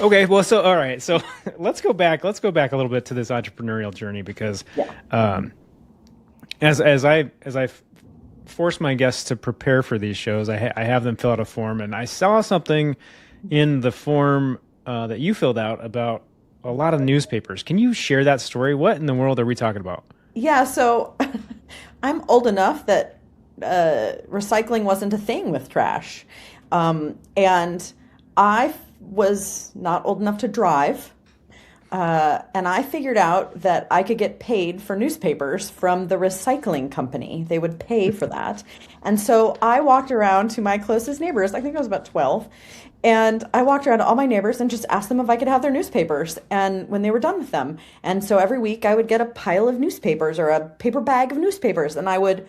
Okay, well, so all right, so let's go back. Let's go back a little bit to this entrepreneurial journey because, Yeah. um, as I force my guests to prepare for these shows, I have them fill out a form, and I saw something in the form that you filled out about a lot of newspapers. Can you share that story? What in the world are we talking about? Yeah, so I'm old enough that recycling wasn't a thing with trash. And I was not old enough to drive. And I figured out that I could get paid for newspapers from the recycling company. They would pay for that. And so I walked around to my closest neighbors. I think I was about 12. And I walked around to all my neighbors and just asked them if I could have their newspapers and when they were done with them. And so every week I would get a pile of newspapers or a paper bag of newspapers and I would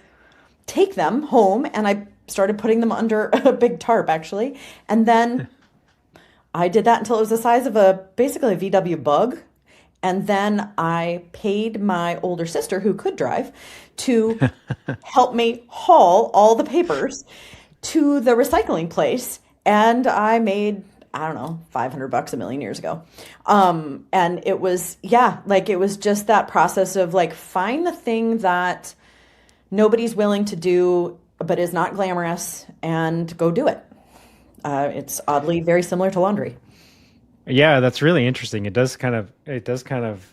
take them home and I started putting them under a big tarp actually. And then I did that until it was the size of basically a VW Bug. And then I paid my older sister, who could drive, to help me haul all the papers to the recycling place. And I made, I don't know, $500 a million years ago. And it was, yeah, like it was just that process of like, find the thing that nobody's willing to do, but is not glamorous, and go do it. It's oddly very similar to laundry. Yeah, that's really interesting. It does kind of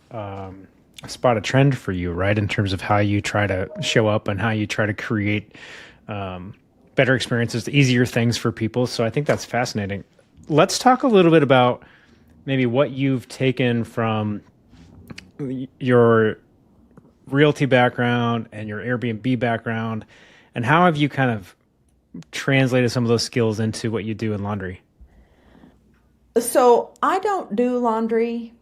spot a trend for you, right? In terms of how you try to show up and how you try to create better experiences, easier things for people. So I think that's fascinating. Let's talk a little bit about maybe what you've taken from your realty background and your Airbnb background, and how have you kind of translated some of those skills into what you do in laundry? So I don't do laundry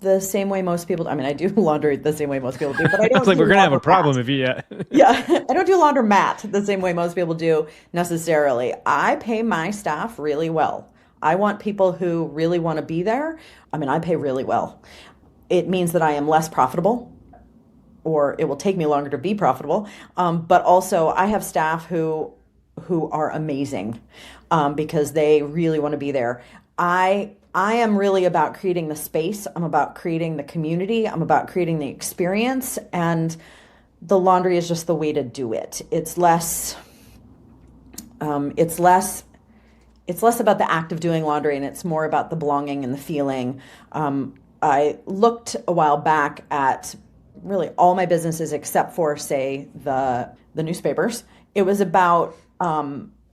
the same way most people do. I mean, I do laundry the same way most people do, but I I was don't like, do we're gonna have a laundromat. problem if you, yeah. Yeah, I don't do laundromat the same way most people do necessarily. I pay my staff really well. I want people who really want to be there. I mean, I pay really well. It means that I am less profitable, or it will take me longer to be profitable. But also, I have staff who are amazing because they really want to be there. I am really about creating the space. I'm about creating the community. I'm about creating the experience, and the laundry is just the way to do it. It's less it's less about the act of doing laundry, and it's more about the belonging and the feeling. I looked a while back at really all my businesses except for, say, the newspapers. It was about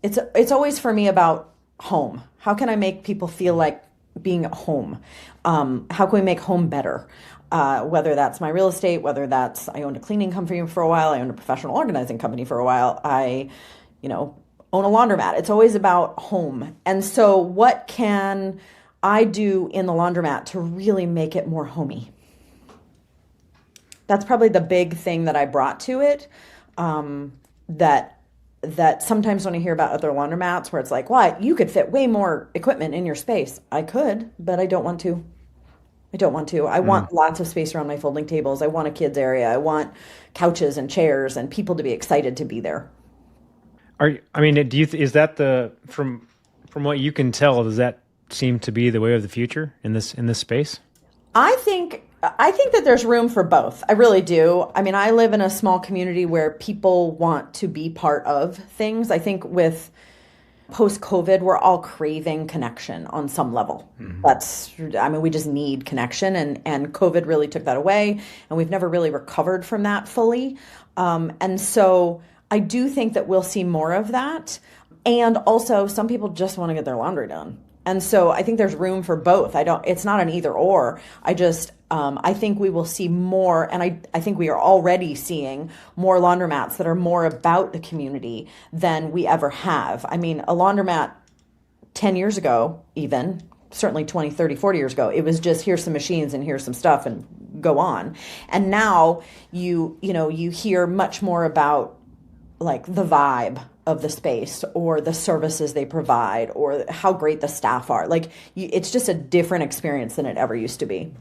it's always for me about home. How can I make people feel like being at home? How can we make home better? Whether that's my real estate, whether that's I owned a cleaning company for a while, I owned a professional organizing company for a while, you know, own a laundromat. It's always about home. And so what can I do in the laundromat to really make it more homey? That's probably the big thing that I brought to it. That sometimes when I hear about other laundromats where it's like, what, you could fit way more equipment in your space. I could, but I don't want to. I don't want to. I Mm. want lots of space around my folding tables. I want a kids area. I want couches and chairs and people to be excited to be there. I mean, is that from what you can tell, does that seem to be the way of the future in this space? I think that there's room for both. I really do. I mean, I live in a small community where people want to be part of things. I think with post COVID, we're all craving connection on some level. Hmm. I mean, we just need connection, and COVID really took that away, and we've never really recovered from that fully. And so I do think that we'll see more of that. And also, some people just want to get their laundry done. And so I think there's room for both. It's not an either or. I think we will see more, and I think we are already seeing more laundromats that are more about the community than we ever have. I mean, a laundromat 10 years ago, even, certainly 20, 30, 40 years ago, it was just here's some machines and here's some stuff and go on. And now you hear much more about like the vibe of the space or the services they provide or how great the staff are. Like it's just a different experience than it ever used to be.